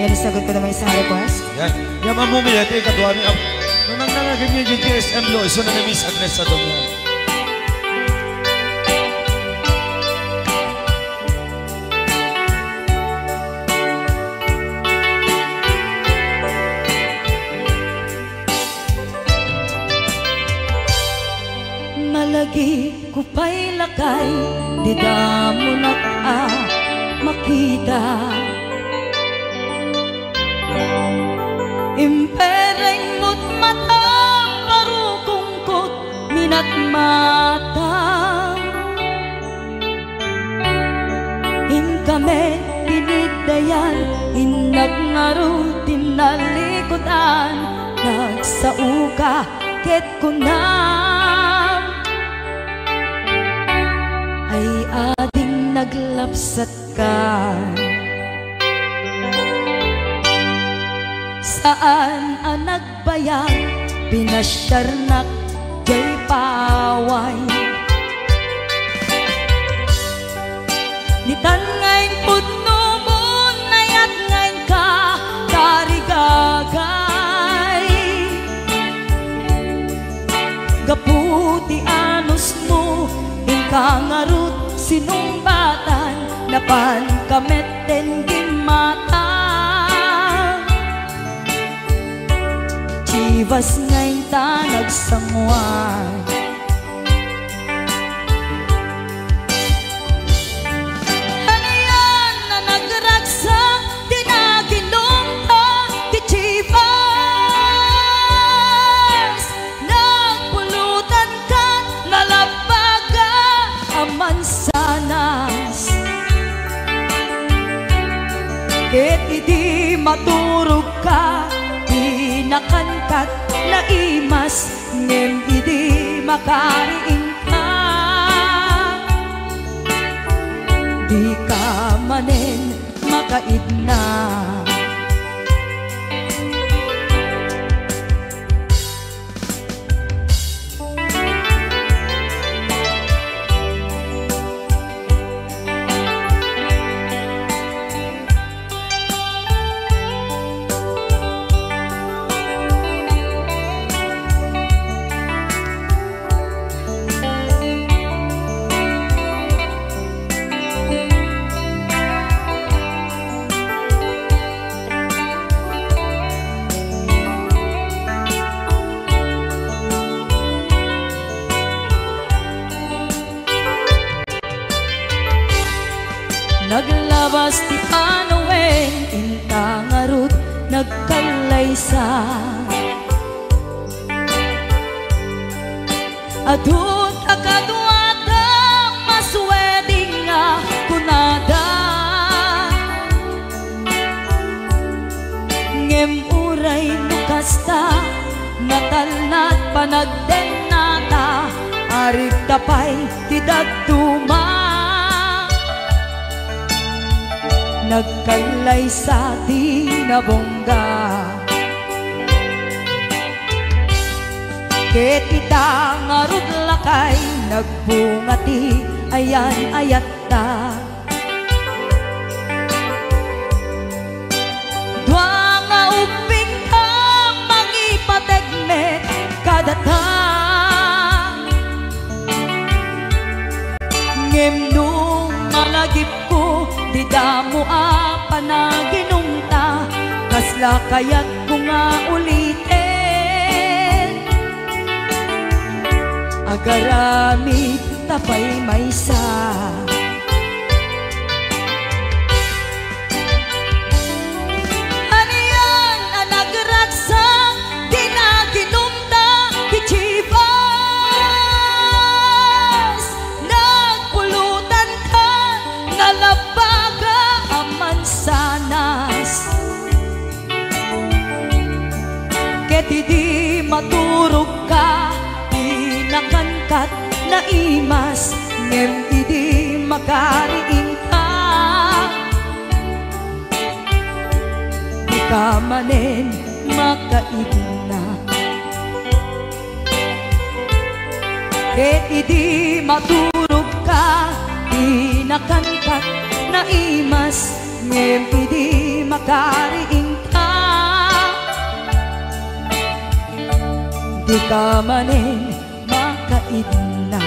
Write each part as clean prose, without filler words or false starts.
Yan, sagot ko naman isang request. Yan. Yan ang bumili. Kadwa ni Ab. Nung nangnangagin niya yung GSM lo, iso na ni Miss Agnes sa doon. Malagi ko pa'y lakay, di da mo na makita. Impereng mo't mata, parukungkot, minat mata. Kame pinigdayan, inag ngaro tinalikutan, nagsauka ket kunam ay ading naglapsat ka. Saan ang nagbayag, pinasyarnak jay paway. Nitan ngayon pudno mo, nayat ngayon ka, karigagay. Gaputi anos mo, ingkangarut sinumbatan, napan kameten gimata. Chivas ngayon ta nagsangwan, ket idi maturog ka, di nakankat na imas, ngem idi makariing ka. Di ka manen makaidna. Naglabas ti panawen, intangarut nagkalaysa. Adut akadwada masweding nga kunada, ngem uray nukasta natalnat panagdenata, arig tapay ti dagduma. Nagkalay sa tinabongga, ket ita ngarud lakay, nagbungati ayan ayat ta. Dua nga uping ka mangipategmet kadata, ngem nung malagip ko, di damo panaginumta, kasla kaya't ko nga ulitin. Agarami tapay maysa, aniyan ang nagragsak, di naginumta, di chivas. Nagpulutan ka, nalabaga aman sanas, ket idi maturog ka, di nakankat na imas, ngem idi makariing ka. Di ka manen makaibna, ket idi maturog ka, di nakankat na imas, ngem idi makariing ka di ka manin makaidna.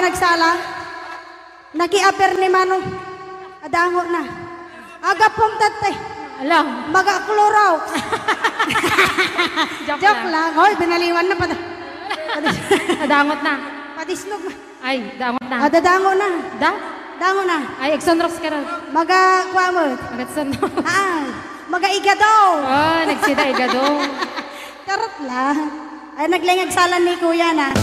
nagsala. Naki-aper ni Manong. Adango na. Aga pong tatay. Alam. Mag-akluraw. Joke lang. Hoy, binaliwan na pa. Dangot na. Padisnog na. Ay, dangot na. Dadango na. Da? Dango na. Ay, Exonrox ka rin. Maga-kwamot. Mag-Exonrox. Maga-igadaw. Oh, nagsida igado. Tarot lang. Ay, naglingag salan ni Kuya na.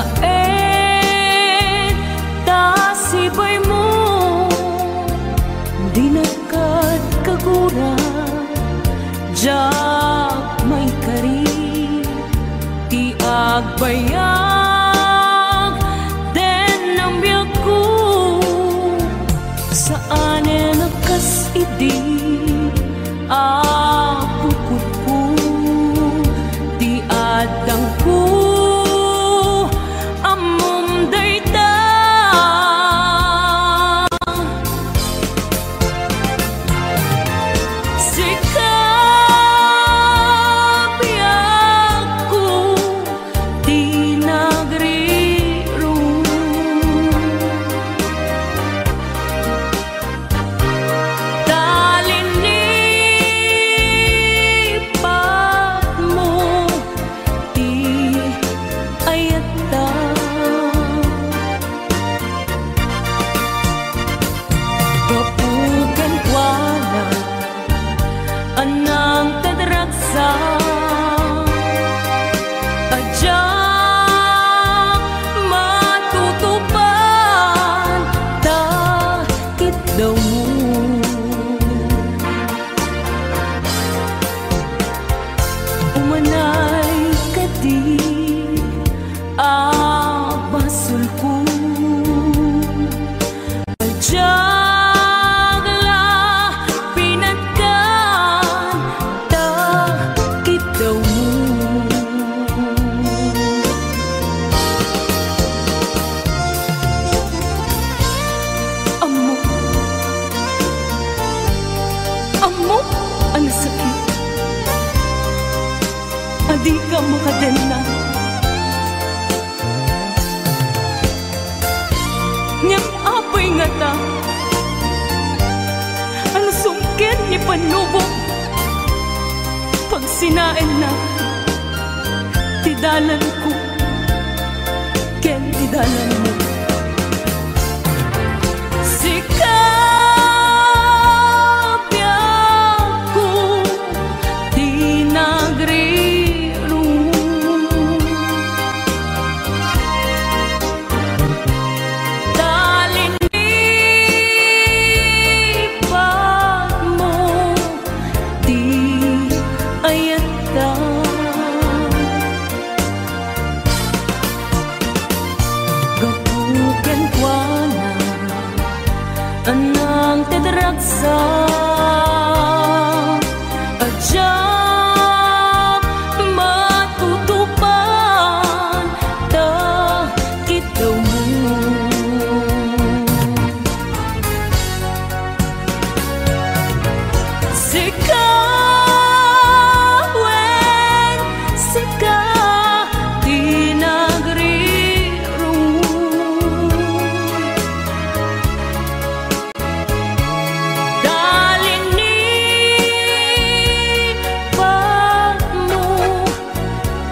lain tasibay mo di nagkat kagura jak may kari ti agbayag den ang biyak ko saan nakas idi apukot ko di adang ko amom dayta sikap biyak ko di nagriro talinipat mo di ayata kapugan wala anang tadraksa adyak matutupan takit daw mo umanay ka di abasul ko adyak la pinagkan takit daw mo amo amo ang sakit adi ka makadena niyang apay nga ta ang sungkin ni panubok pag sinain na tidalan ko ken tidalan mo sikap biyak ko di nagriro talinipat mo di ayata gapugan kuana anang tedraksa adyak matutupan takit daw mo sikawen sika di nagriro talinipat mo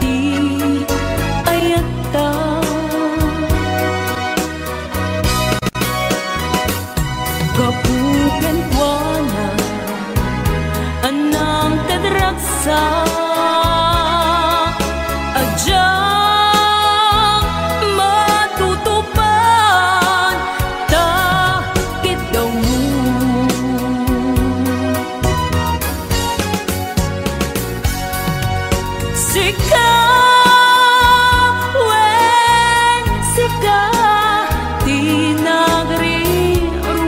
di ayata kapugan kuana anang tadraksa adyak matutupan takit daw mo sikawen sika di nagriro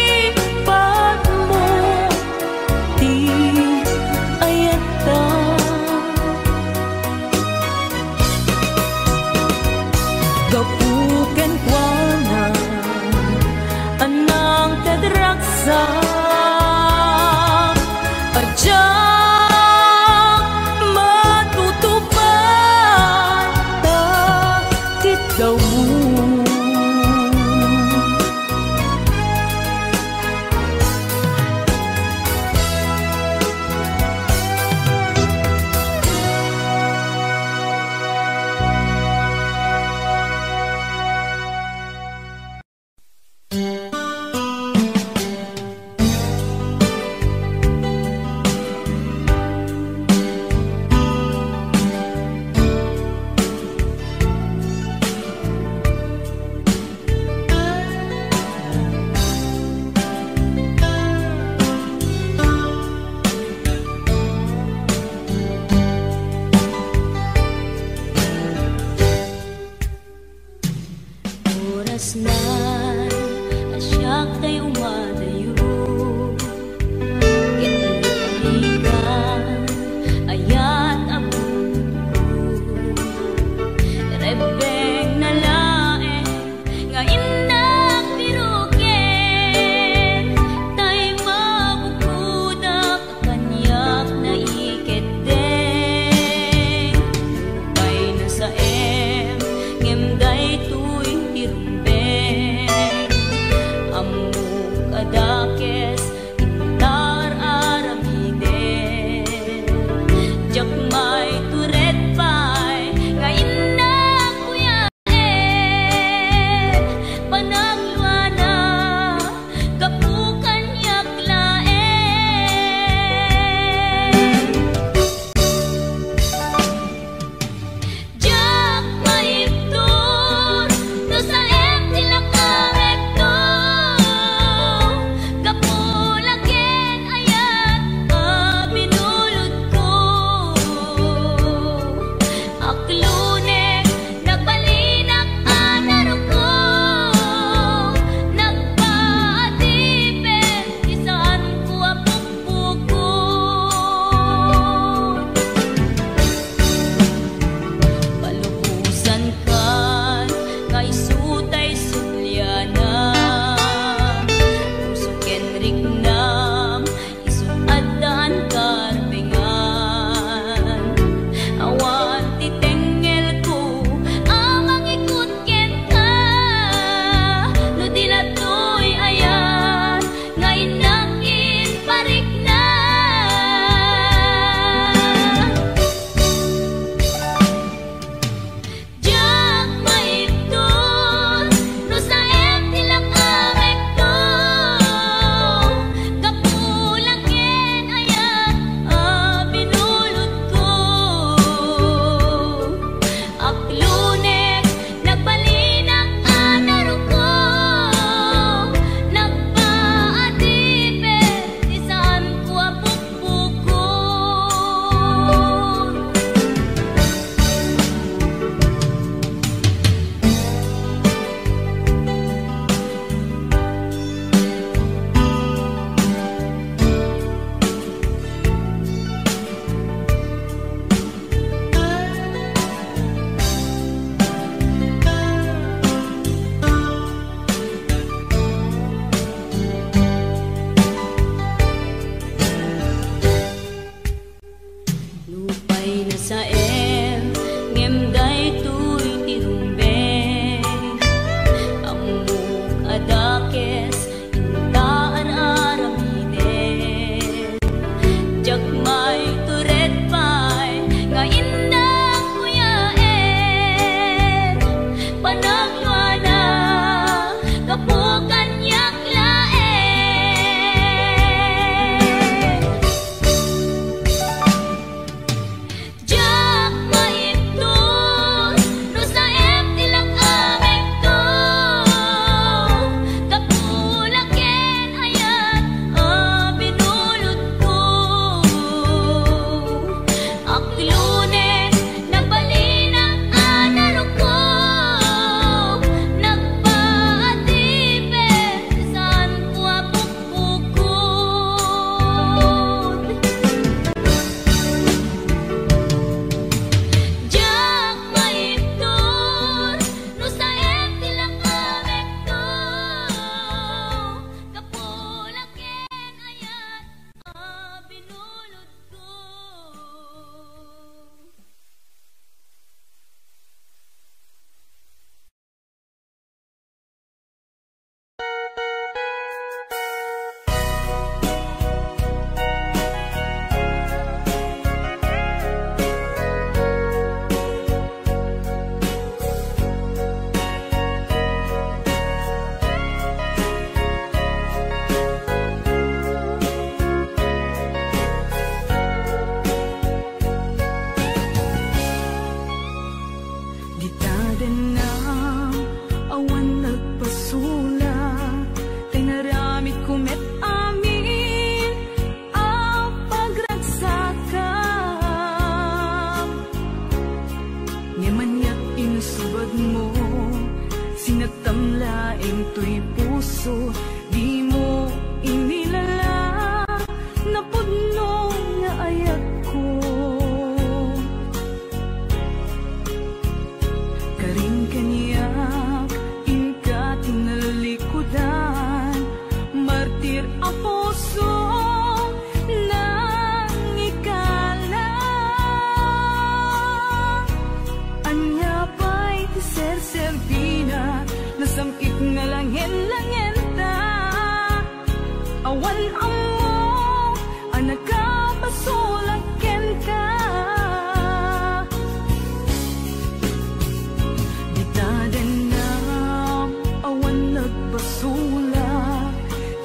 talinipat mo di ayata gapugan kuana anang tadraksa adyak matutupan takit daw mo martir ang puso nang ikala. Anya pa'y ser-serbina, nasamit nga langin-langin ta. Awan ang mo, anak ka, basulakin ka. Dita din na, awan nagbasula,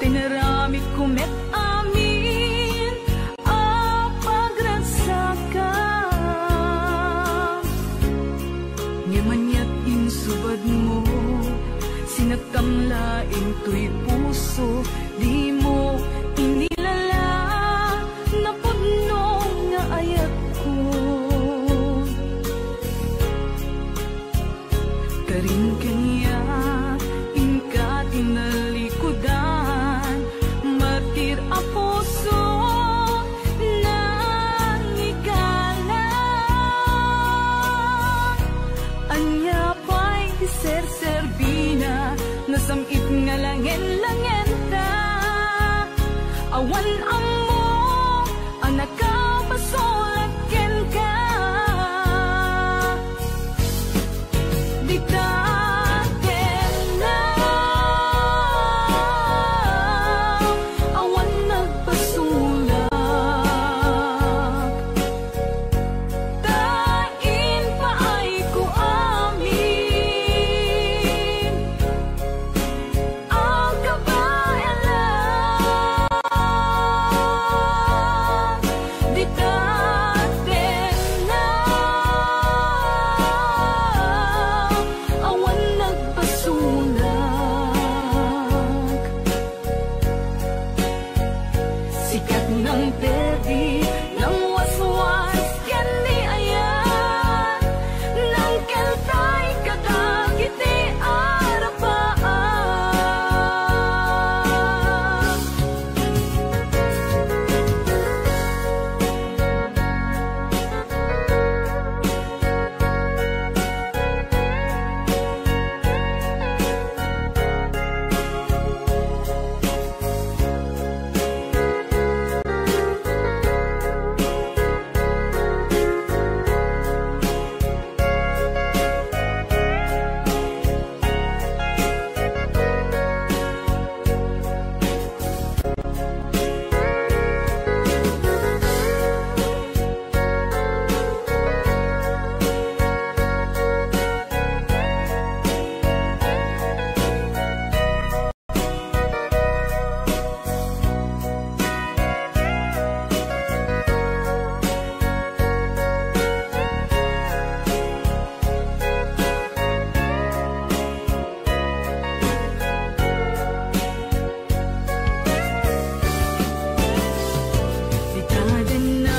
tinaramit kumet amin, apagransaka. Ngimanyat insubad mo, sinagtamlaing to'y puso, di mo inilala na puno nga ayat ko. Karin kanya inka tinalikudan, martir ang puso nang ikala. Anya pa'y ser-serbina, nasamit nga langin-langin ta. Awan ang mo, anak ka, basulakin ka. Di tatin na, awan nagpasulak. Tain pa ay ko amin, ang kabayan lang. Di tatin na, awan nagpasulak. Sikat ng perdi, ng waswas, yan ni ayan, ng keltay kadagiti arapaan. Di tatin na,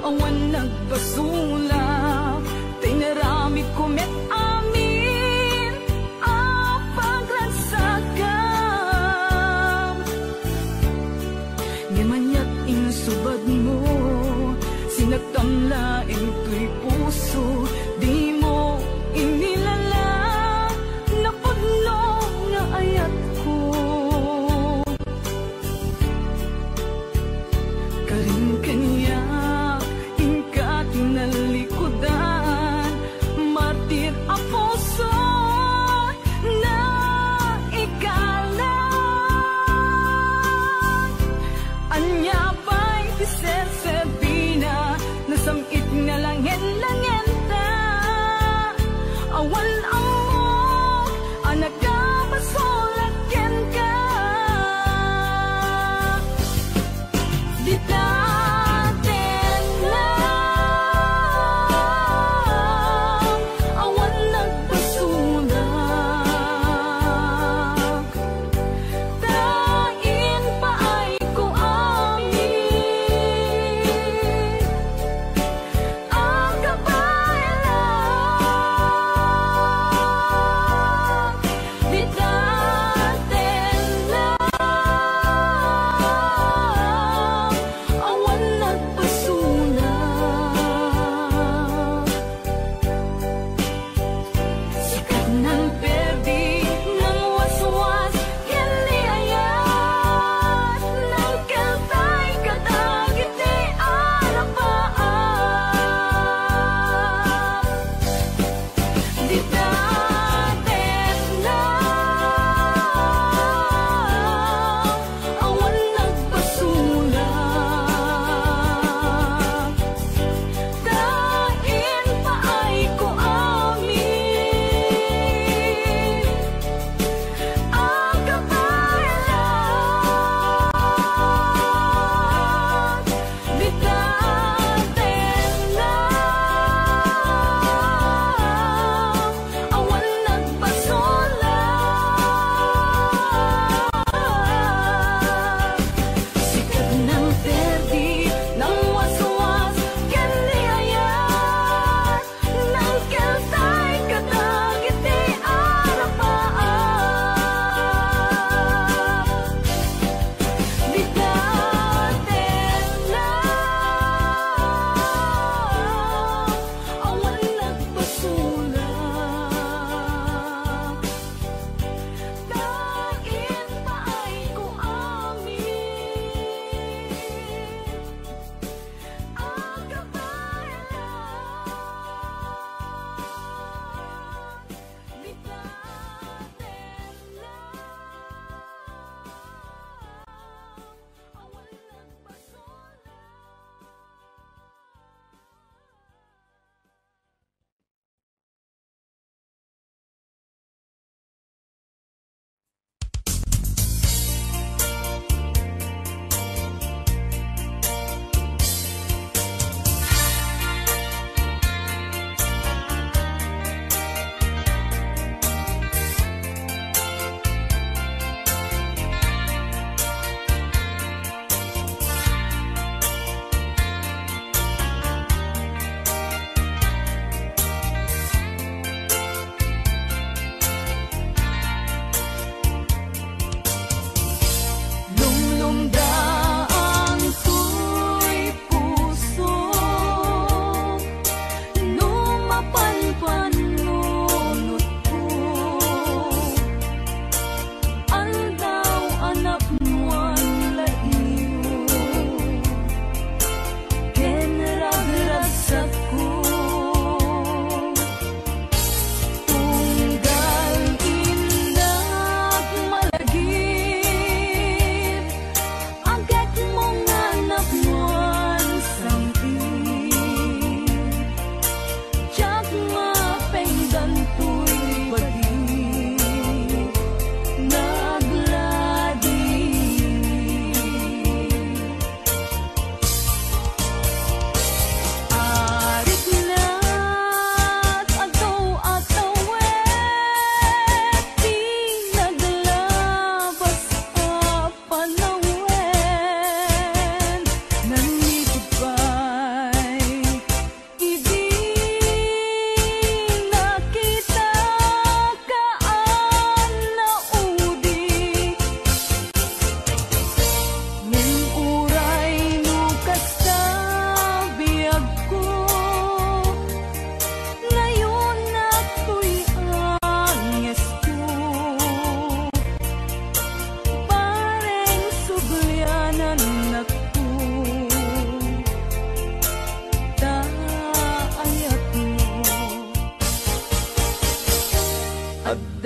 awan nagpasulak, tinaramit kumet amin, apagransakam. Ngimanyat insubad mo, sinagtamlaing to'y puso, di mo inilala na puno nga ayat ko. Karin kanya inka tinalikudan, martir ang puso na ikala. Anya pa'y ser-serbina, nasamit nga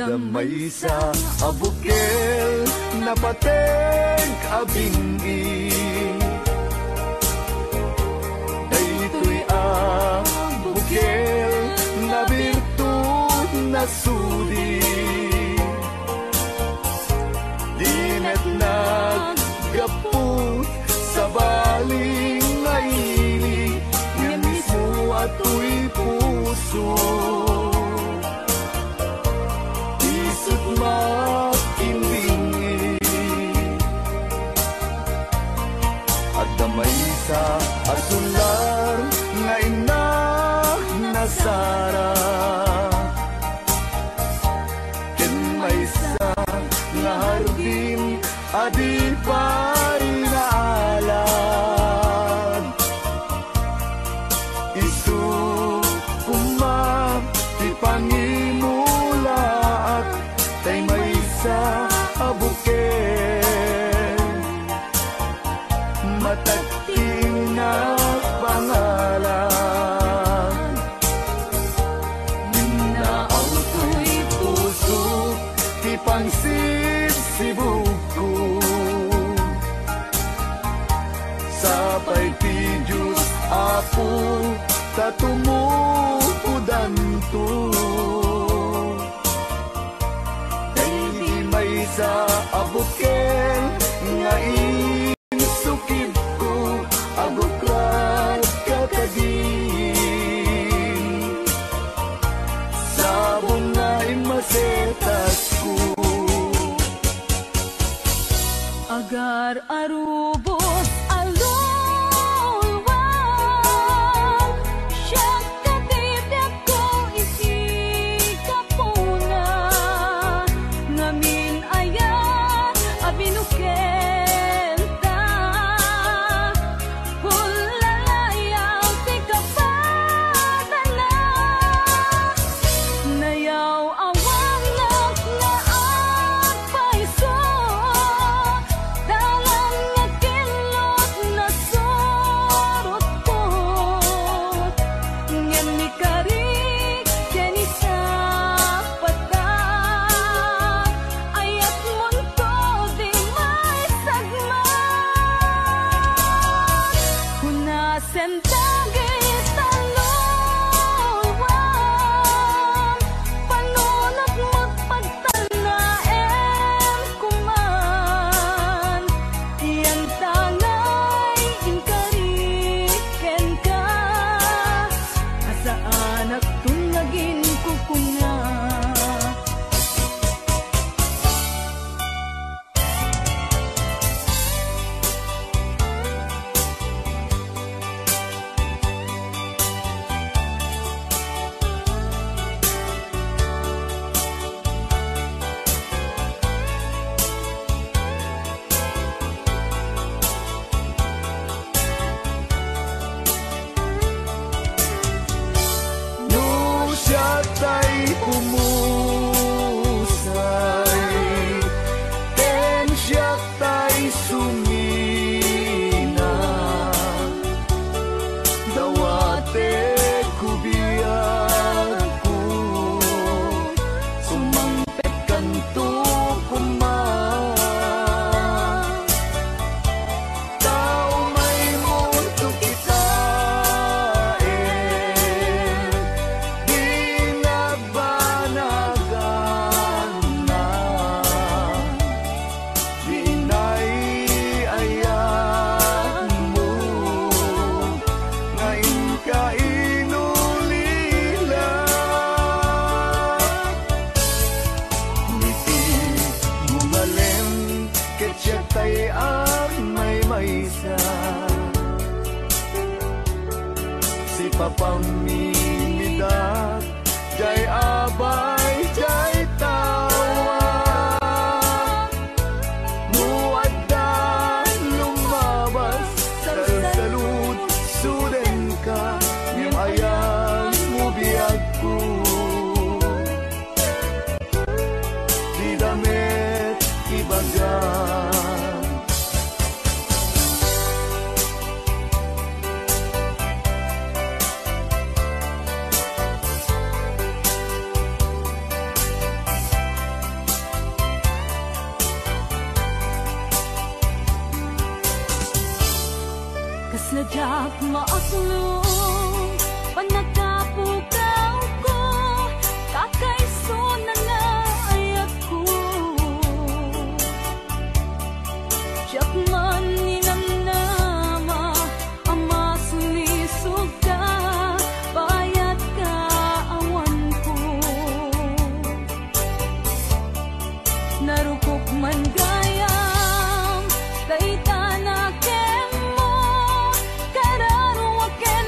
Damay sa abukel na pateng abingi Daytoy abukel na birtud na sudi Dinet naggapot sa baling ngaili Nga mismo ato'y puso Isut makimbingi At damay sa asular nga inak nasara Ken may sa nga hardin adi pa'y naalad Isu kumam ti pangimulaat tay may sa abuken matagting na pangalan Minaaw to'y puso ti pangsibsibuko Sapay ti Diyos Apo tatumupudan to Dahil may sa abuken nga insukib ko abukrat kakagin Sabon na imasetas ko Agar arubos alulwal Siya katibyak ko isikapuna Ngamin ayan abinukenta Hulalayaw ti kapatala Nayaw awang naklaan paiso Dalang nakilot na sorot ko Ngayon ni karik kani sa pata Ayat munto di may sagmat Hunasen tagis talulwan Panunot magpagtanaem kuman Iyan tangay inkariken ka Asaan at tunagin kukunga No siya tay pumusay Ten siya tay sumina Dawate kubiyag ko Sumangpet kanto kuman Tao may mundo kita Di nabanagan na Di naiayan mo Ngayon ka inulila Ngiti gumalem Ketya tay ang may maysa Si papang mimidak Jay abay, jay tawa Muaddan lumabas Sa salud, suden ka Ngem ayan mo biyag ko Di damit ibagan Sajak maaslong panagkapugaw ko kakaiso na naayat ko Siyak man ninamnama ama sulisog ka bayat ka awan ko narukok man gayam dayta na ken mo kararo ken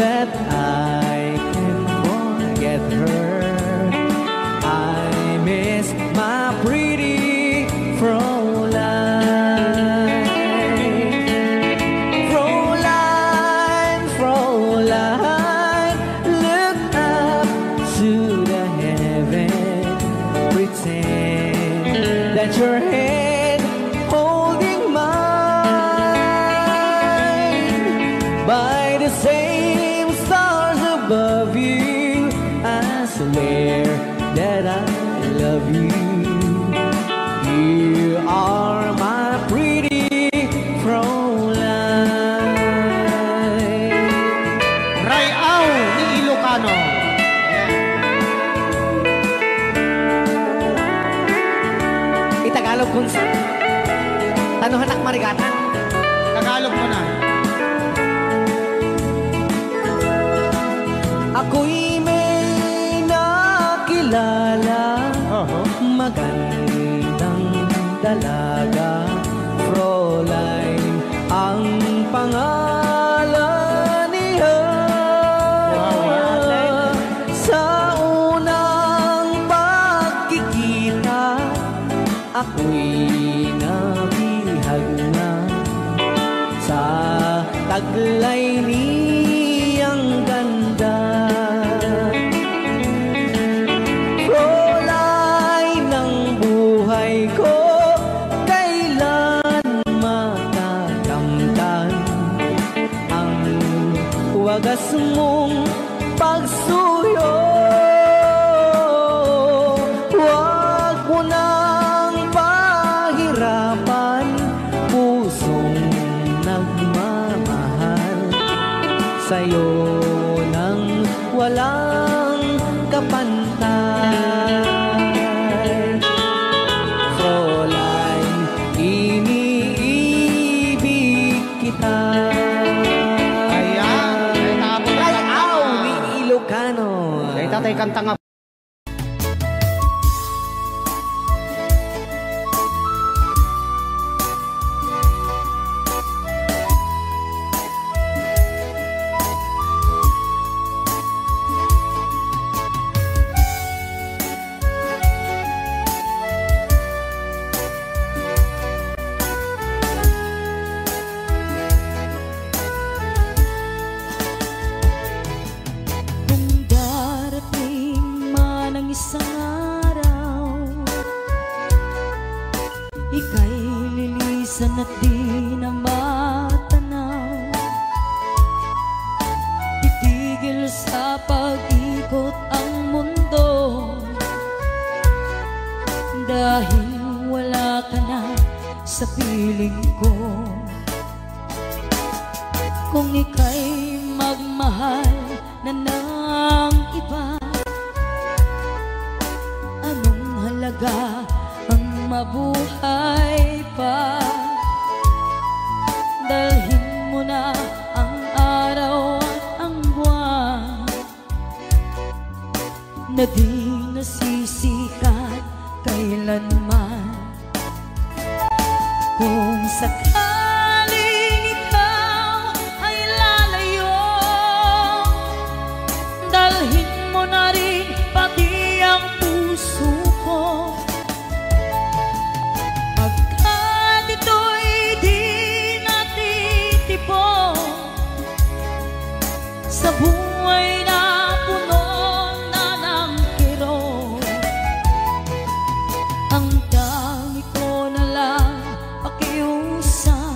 that I can forget her. I miss my pretty Fräulein. Fräulein, Fräulein, look up to the heaven, pretend that your head holding mine. By the same stars above you, I swear that I love you. You are my pretty Fräulein. Rayaw ni Ilocano. Itagalog kung sa Tanuhan ak marigatan. Tagalog mo na. Ako'y may nakilala, magandang dalaga, Fräulein ang pangalan niya. Sa unang pagkikita, ako'y nabihag na sa taglay niyang ganda. Fräulein ng buhay ko, kailan matatamtan ang wagas mong pagsuyo. Huwag mo nang pahirapan pusong nagmamahal sa'yo nang walang kapantay. Fräulein, iniibig kita. Ayan. Rayaw ni Ilocano. Ay, tatay kanta nga. Kung darating man ang isang araw, ika'y lilisan at di na matanaw. Titigil sa pag-ikot ang mundo, dahil wala ka na sa piling ko. Kung ika'y magmahal na ng iba, anong halaga ang mabuhay pa? Dalhin mo na ang araw at ang buwan na di nasisikat kailanman. Kung sakaling ikaw ay lalayo, dalhin mo na rin pati ang puso ko. Pagkat ito'y di natitipon sa buhay na puno na ng kirot, ang dami ko na lang pakiusap.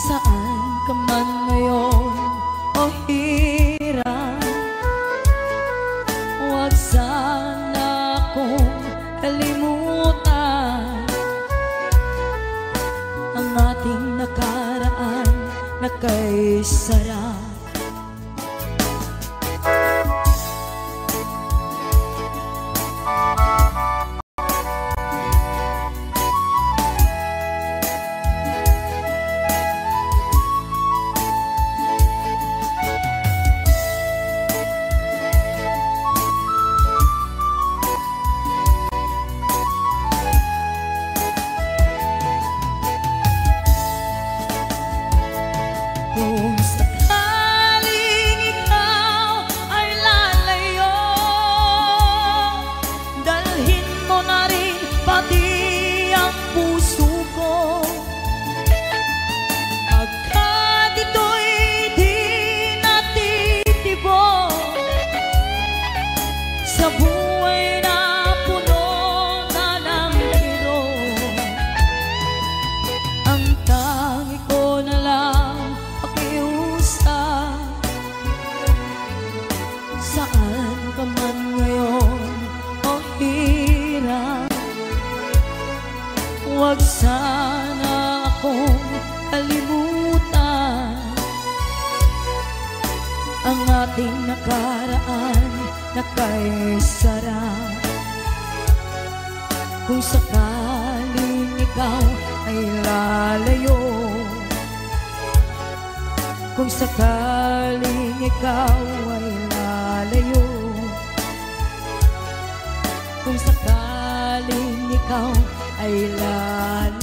Saan ka man ngayon o hirap, huwag sana akong kalimutan ang ating nakaraan na kay sarap. ang ating nakaraan na kay sarap. Kung sakaling ikaw ay lalayo, kung sakaling ikaw ay lalayo, kung sakaling ikaw ay lalayo.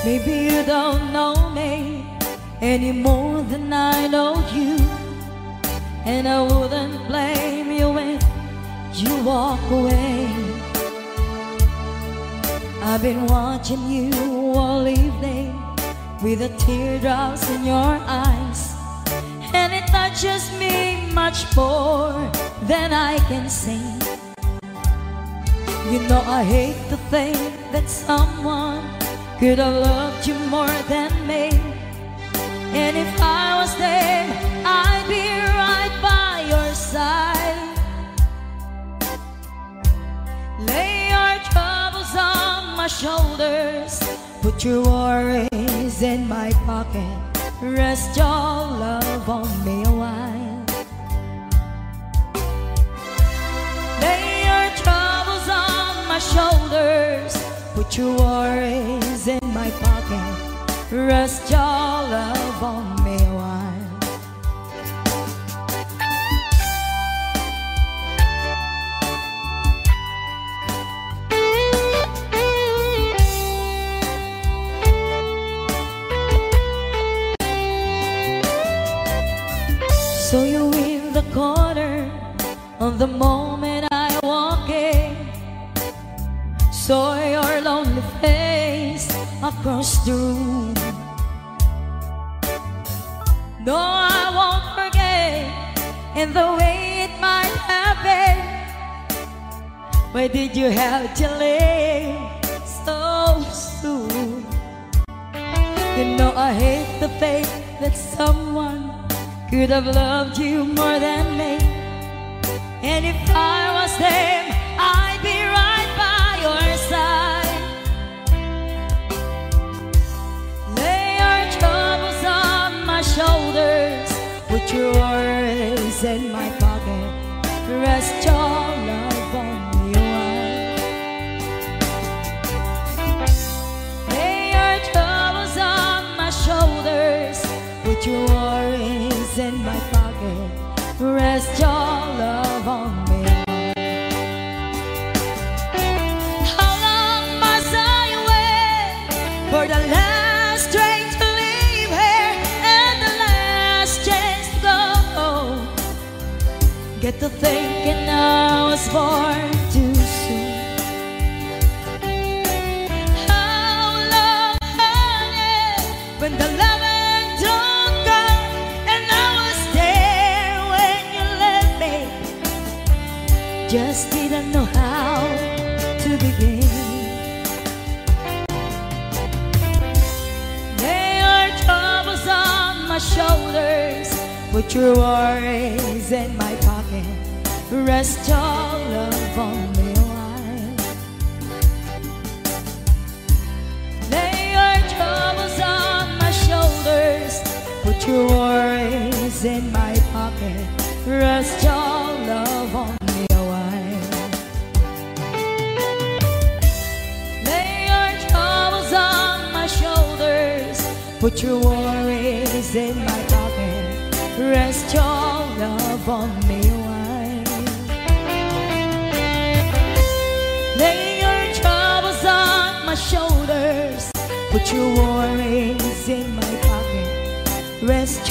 Maybe you don't know me any more than I know you, and I wouldn't blame you if you walk away. I've been watching you all evening with the teardrops in your eyes, and it touches me much more than I can say. You know I hate to think that someone could have loved you more than me, and if I was there, I'd be right by your side. Lay your troubles on my shoulders, put your worries in my pocket, rest your love on me a while. Lay your troubles on my shoulders, put your worries in my pocket, rest your love on me a while. So you in the corner of the moment I walk in, saw your lonely face across the room. No, I won't forget in the way it might happen. Why did you have to leave so soon? You know I hate the faith that someone could have loved you more than me, and if I was them, I'd be right by your side. Lay your troubles on my shoulders, put your worries in my pocket, rest your love on me a while. Lay your troubles on my shoulders, put your worries in my pocket, rest your love on me. How long must I wait for the last train to leave here and the last chance to go? Get to thinking I was born too soon. How long, honey, when the loving don't come, and I was there when you left me, just didn't know how to begin. Lay your troubles on my shoulders, put your worries in my pocket, rest your love on me a while. Lay your troubles on my shoulders, put your worries in my pocket, rest your love on me a while. Lay your troubles on my shoulders, put your worries in my pocket, rest your love on me a while. Lay your troubles on my shoulders, put your worries in my pocket, rest